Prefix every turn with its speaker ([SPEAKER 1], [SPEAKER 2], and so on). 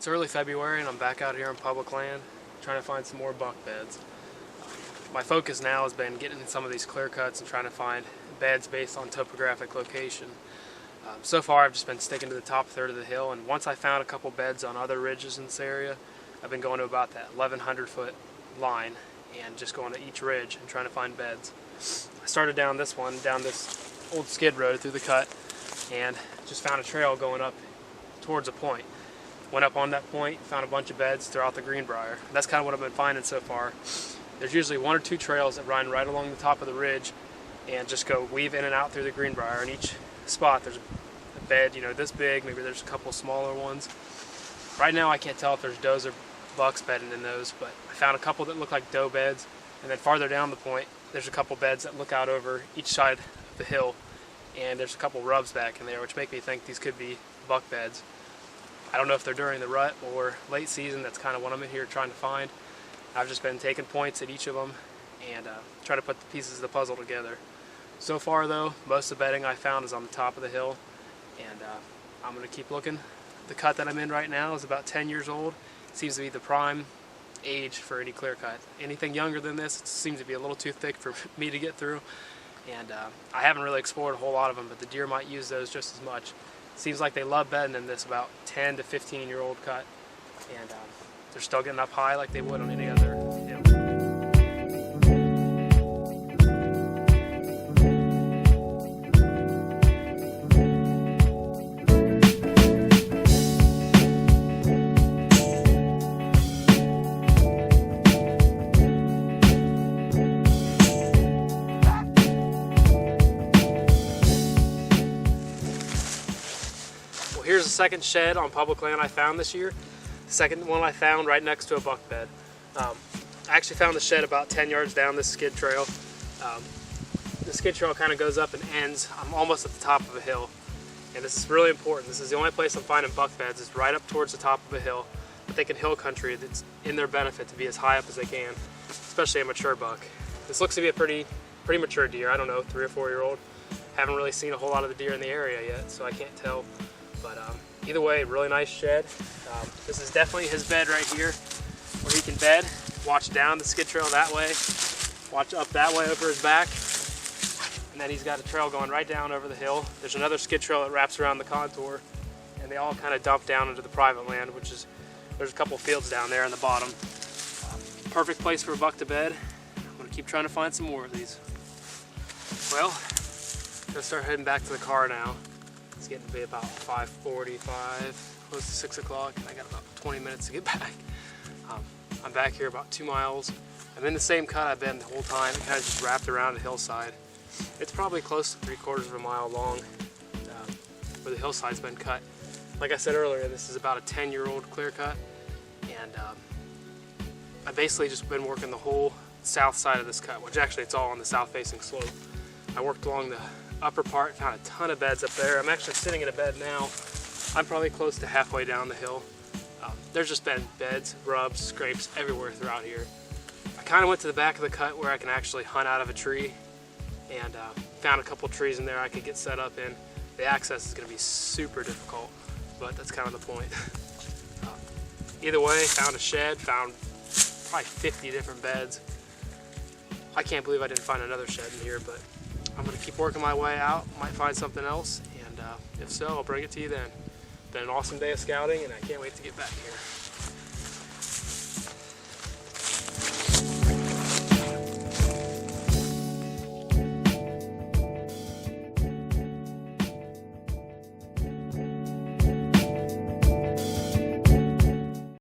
[SPEAKER 1] It's early February and I'm back out here on public land trying to find some more buck beds. My focus now has been getting in some of these clear cuts and trying to find beds based on topographic location. So far I've just been sticking to the top third of the hill, and once I found a couple beds on other ridges in this area, I've been going to about that 1,100 foot line and just going to each ridge and trying to find beds. I started down this one, down this old skid road through the cut, and just found a trail going up towards a point. Went up on that point, found a bunch of beds throughout the Greenbrier. That's kind of what I've been finding so far. There's usually one or two trails that run right along the top of the ridge and just go weave in and out through the Greenbrier. In each spot there's a bed, you know, this big, maybe there's a couple smaller ones. Right now I can't tell if there's does or bucks bedding in those, but I found a couple that look like doe beds, and then farther down the point there's a couple beds that look out over each side of the hill, and there's a couple rubs back in there which make me think these could be buck beds. I don't know if they're during the rut or late season. That's kind of what I'm in here trying to find. I've just been taking points at each of them and trying to put the pieces of the puzzle together. So far though, most of the bedding I found is on the top of the hill, and I'm going to keep looking. The cut that I'm in right now is about 10 years old. It seems to be the prime age for any clear cut. Anything younger than this, it seems to be a little too thick for me to get through, and I haven't really explored a whole lot of them, but the deer might use those just as much. Seems like they love bedding in this about 10 to 15 year old cut, and they're still getting up high like they would on any other hill. Here's the second shed on public land I found this year. The second one I found right next to a buck bed. I actually found the shed about 10 yards down this skid trail. The skid trail kind of goes up and ends. I'm almost at the top of a hill, and this is really important. This is the only place I'm finding buck beds. It's right up towards the top of a hill. I think in hill country it's in their benefit to be as high up as they can, especially a mature buck. This looks to be a pretty mature deer. I don't know, 3 or 4 year old. Haven't really seen a whole lot of the deer in the area yet, so I can't tell. But either way, really nice shed. This is definitely his bed right here, where he can bed, watch down the skid trail that way, watch up that way over his back, and then he's got a trail going right down over the hill. There's another skid trail that wraps around the contour, and they all kind of dump down into the private land, which is, there's a couple fields down there in the bottom. Perfect place for a buck to bed. I'm gonna keep trying to find some more of these. Well, I'm gonna start heading back to the car now. It's getting to be about 5:45, close to 6 o'clock, and I got about 20 minutes to get back. I'm back here about 2 miles. I'm in the same cut I've been the whole time. It kind of just wrapped around the hillside. It's probably close to 3/4 of a mile long where the hillside's been cut. Like I said earlier, this is about a 10-year-old clear cut, and I basically just been working the whole south side of this cut, which actually it's all on the south-facing slope. I worked along the upper part, found a ton of beds up there. I'm actually sitting in a bed now. I'm probably close to halfway down the hill. There's just been beds, rubs, scrapes everywhere throughout here. I kind of went to the back of the cut where I can actually hunt out of a tree, and found a couple trees in there I could get set up in. The access is going to be super difficult, but that's kind of the point. Either way, found a shed, found probably 50 different beds. I can't believe I didn't find another shed in here, but I'm going to keep working my way out, might find something else, and if so, I'll bring it to you then. Been an awesome day of scouting, and I can't wait to get back here.